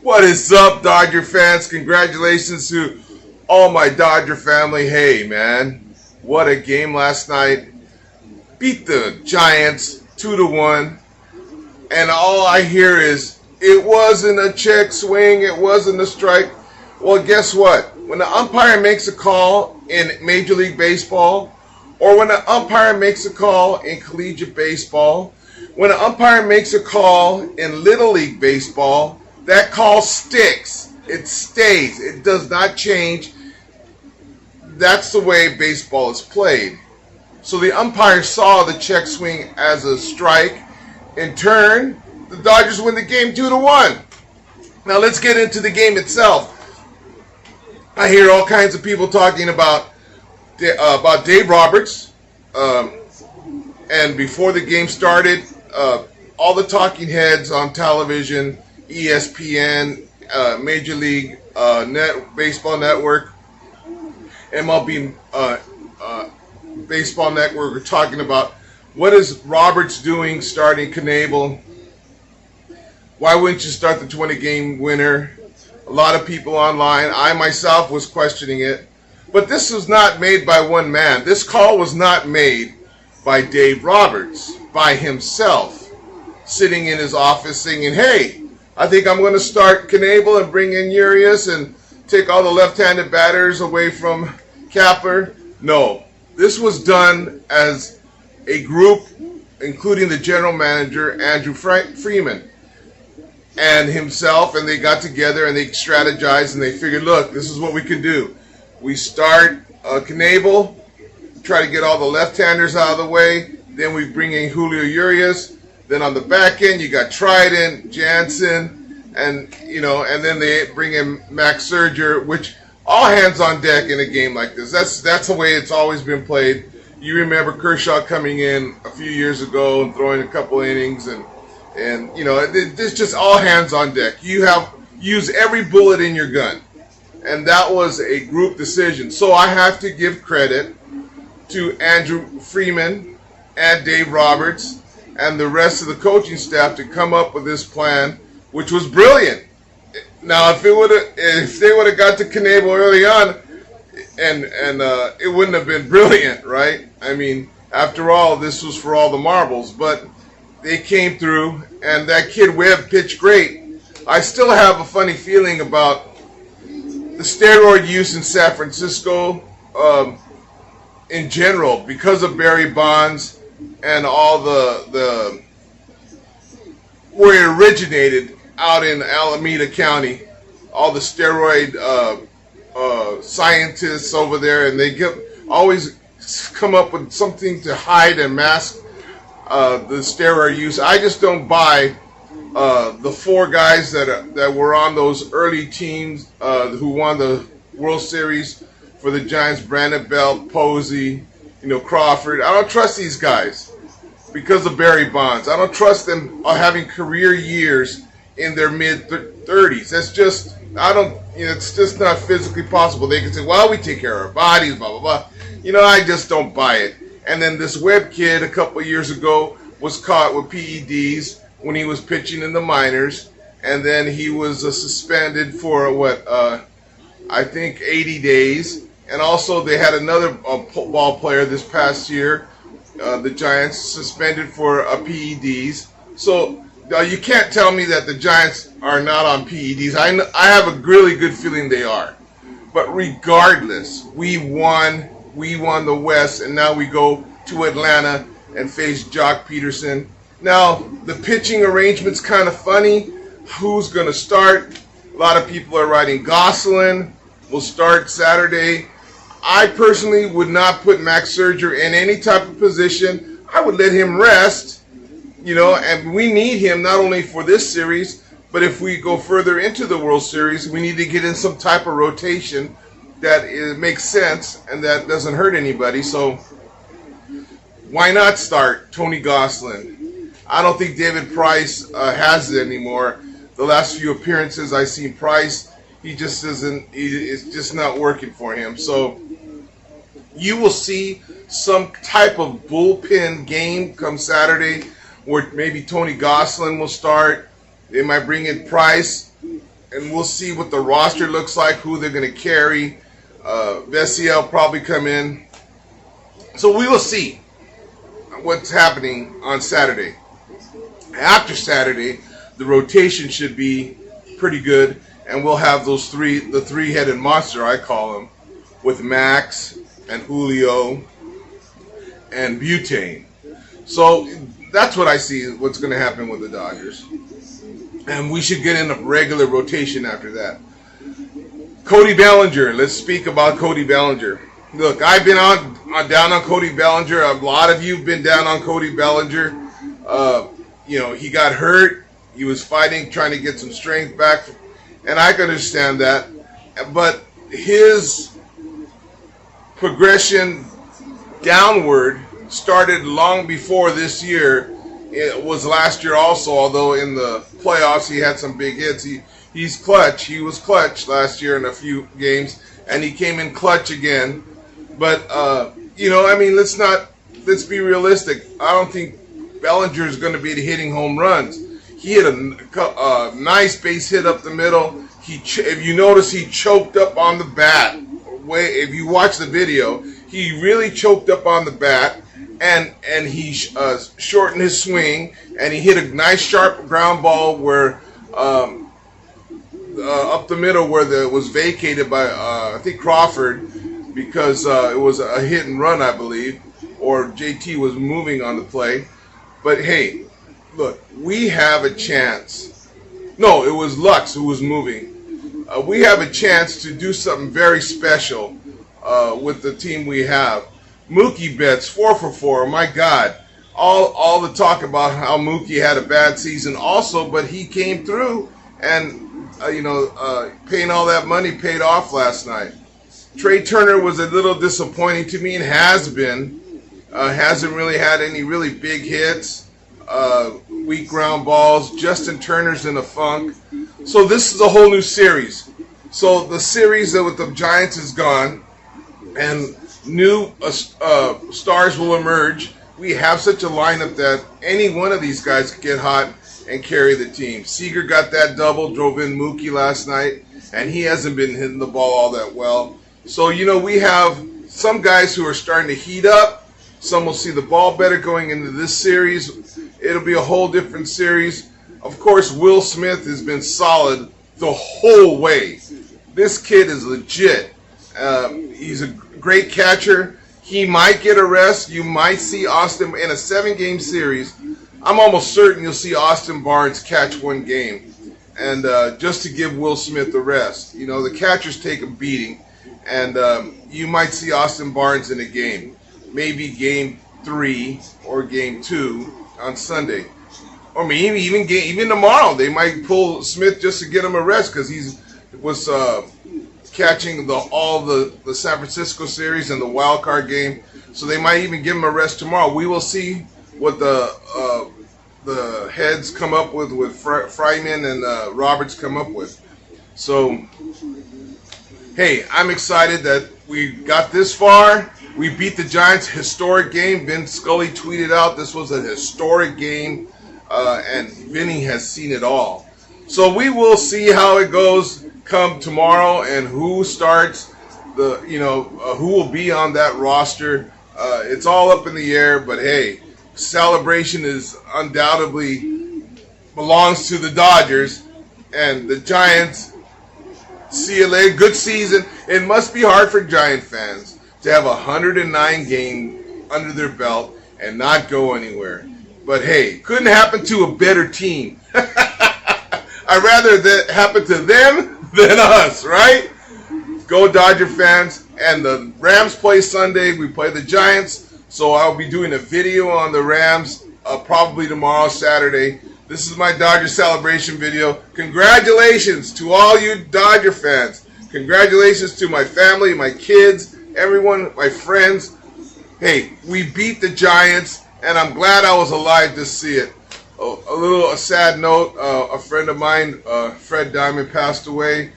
What is up, Dodger fans? Congratulations to all my Dodger family. Hey, man, what a game last night. Beat the Giants 2-1. And all I hear is, it wasn't a check swing, it wasn't a strike. Well, guess what? When the umpire makes a call in Major League Baseball, or when the umpire makes a call in collegiate baseball, when the umpire makes a call in Little League Baseball, that call sticks. It stays. It does not change. That's the way baseball is played. So the umpire saw the check swing as a strike. In turn, the Dodgers win the game 2-1. Now let's get into the game itself. I hear all kinds of people talking about Dave Roberts. And before the game started, all the talking heads on television, ESPN, Major League Baseball Network, MLB Baseball Network, are talking about what is Roberts doing starting Knebel. Why wouldn't you start the 20-game winner? A lot of people online, I myself was questioning it. But this was not made by one man. This call was not made by Dave Roberts, by himself, sitting in his office singing, hey, I think I'm going to start Knebel and bring in Urias and take all the left-handed batters away from Kapler. No, this was done as a group, including the general manager, Andrew Freeman, and himself, and they got together and they strategized and they figured, look, this is what we can do. We start Knebel, try to get all the left-handers out of the way, then we bring in Julio Urias. Then on the back end, you got Trident, Jansen, and then they bring in Max Scherzer, which all hands on deck in a game like this. That's the way it's always been played. You remember Kershaw coming in a few years ago and throwing a couple innings, and it's just all hands on deck. You use every bullet in your gun, and that was a group decision. So I have to give credit to Andrew Freeman and Dave Roberts and the rest of the coaching staff to come up with this plan, which was brilliant. Now, if they would have got to Knebel early on, and it wouldn't have been brilliant, right? I mean, after all, this was for all the marbles, but they came through, and that kid Webb pitched great. I still have a funny feeling about the steroid use in San Francisco in general because of Barry Bonds and all the where it originated out in Alameda County, all the steroid scientists over there, and they always come up with something to hide and mask the steroid use. I just don't buy the four guys that were on those early teams who won the World Series for the Giants: Brandon Belt, Posey, Crawford. I don't trust these guys because of Barry Bonds. I don't trust them having career years in their mid-30s. That's just, it's just not physically possible. They can say, well, we take care of our bodies, blah, blah, blah. I just don't buy it. And then this Webb kid a couple of years ago was caught with PEDs when he was pitching in the minors. And then he was suspended for, I think 80 days. And also they had another ball player this past year, the Giants, suspended for PEDs. So you can't tell me that the Giants are not on PEDs. I have a really good feeling they are. But regardless, we won the West, and now we go to Atlanta and face Jock Peterson. Now, the pitching arrangement's kind of funny. Who's going to start? A lot of people are writing Gosselin will start Saturday. I personally would not put Max Scherzer in any type of position. I would let him rest, and we need him not only for this series, but if we go further into the World Series, we need to get in some type of rotation that makes sense and that doesn't hurt anybody. So why not start Tony Gosselin? I don't think David Price has it anymore. The last few appearances I've seen Price, he just isn't. It's just not working for him. So you will see some type of bullpen game come Saturday, where maybe Tony Gosselin will start. They might bring in Price, and we'll see what the roster looks like, who they're going to carry. Vesiel probably come in. So we will see what's happening on Saturday. After Saturday, the rotation should be pretty good, and we'll have the three-headed monster, I call them, with Max and Julio and Butane. So that's what I see what's going to happen with the Dodgers. And we should get in a regular rotation after that. Cody Bellinger. Let's speak about Cody Bellinger. Look, I've been down on Cody Bellinger. A lot of you have been down on Cody Bellinger. He got hurt. He was fighting, trying to get some strength back. And I can understand that. But his progression downward started long before this year. It was last year also, although in the playoffs he had some big hits. He's clutch. He was clutch last year in a few games, and he came in clutch again. But let's be realistic. I don't think Bellinger is going to be hitting home runs. He hit a nice base hit up the middle. If you notice, he choked up on the bat. If you watch the video, he really choked up on the bat, and he shortened his swing, and he hit a nice sharp ground ball where up the middle where it was vacated by I think Crawford, because it was a hit and run, I believe, or JT was moving on the play. But hey, look, we have a chance. No, it was Lux who was moving. We have a chance to do something very special with the team we have. Mookie Betts, 4 for 4. My God, all the talk about how Mookie had a bad season also, but he came through, and paying all that money paid off last night. Trey Turner was a little disappointing to me, and has been. Hasn't really had any really big hits, weak ground balls. Justin Turner's in a funk. So this is a whole new series. So the series with the Giants is gone, and new stars will emerge. We have such a lineup that any one of these guys could get hot and carry the team. Seager got that double, drove in Mookie last night, and he hasn't been hitting the ball all that well. So, we have some guys who are starting to heat up. Some will see the ball better going into this series. It'll be a whole different series. Of course, Will Smith has been solid the whole way. This kid is legit. He's a great catcher. He might get a rest. You might see Austin in a 7-game series. I'm almost certain you'll see Austin Barnes catch one game, and just to give Will Smith the rest. The catchers take a beating, and you might see Austin Barnes in a game, maybe game 3 or game 2 on Sunday, or maybe even tomorrow. They might pull Smith just to get him a rest because he was catching all the San Francisco series and the wild card game, so they might even give him a rest tomorrow. We will see what the heads come up with Fryman and Roberts come up with. So, hey, I'm excited that we got this far. We beat the Giants. Historic game. Vince Scully tweeted out this was a historic game, and Vinny has seen it all. So we will see how it goes come tomorrow, and who starts who will be on that roster. It's all up in the air, but hey, celebration is undoubtedly belongs to the Dodgers, and the Giants. See you later. Good season. It must be hard for Giant fans to have 109 games under their belt and not go anywhere. But hey, couldn't happen to a better team. I'd rather that happen to them than us, right? Go Dodger fans. And the Rams play Sunday. We play the Giants. So I'll be doing a video on the Rams probably tomorrow, Saturday. This is my Dodger celebration video. Congratulations to all you Dodger fans. Congratulations to my family, my kids, everyone, my friends. Hey, we beat the Giants, and I'm glad I was alive to see it. A sad note, a friend of mine, Fred Diamond, passed away.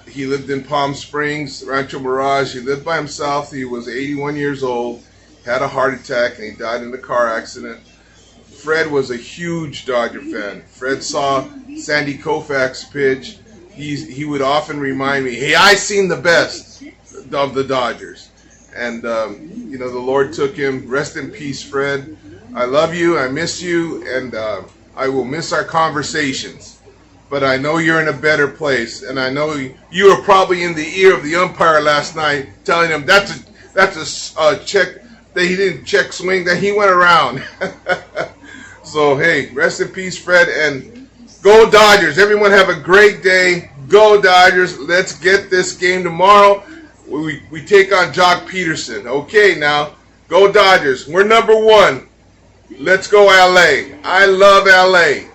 He lived in Palm Springs, Rancho Mirage. He lived by himself. He was 81 years old, had a heart attack, and he died in a car accident. Fred was a huge Dodger fan. Fred saw Sandy Koufax pitch. he would often remind me, hey, I seen the best of the Dodgers. And, you know, the Lord took him. Rest in peace, Fred. I love you. I miss you. And I will miss our conversations. But I know you're in a better place. And I know you were probably in the ear of the umpire last night telling him that's a check, that he didn't check swing, that he went around. So, hey, rest in peace, Fred. And go Dodgers. Everyone have a great day. Go Dodgers. Let's get this game tomorrow. We take on Jock Peterson. Okay, now, go Dodgers. We're number one. Let's go L.A. I love L.A.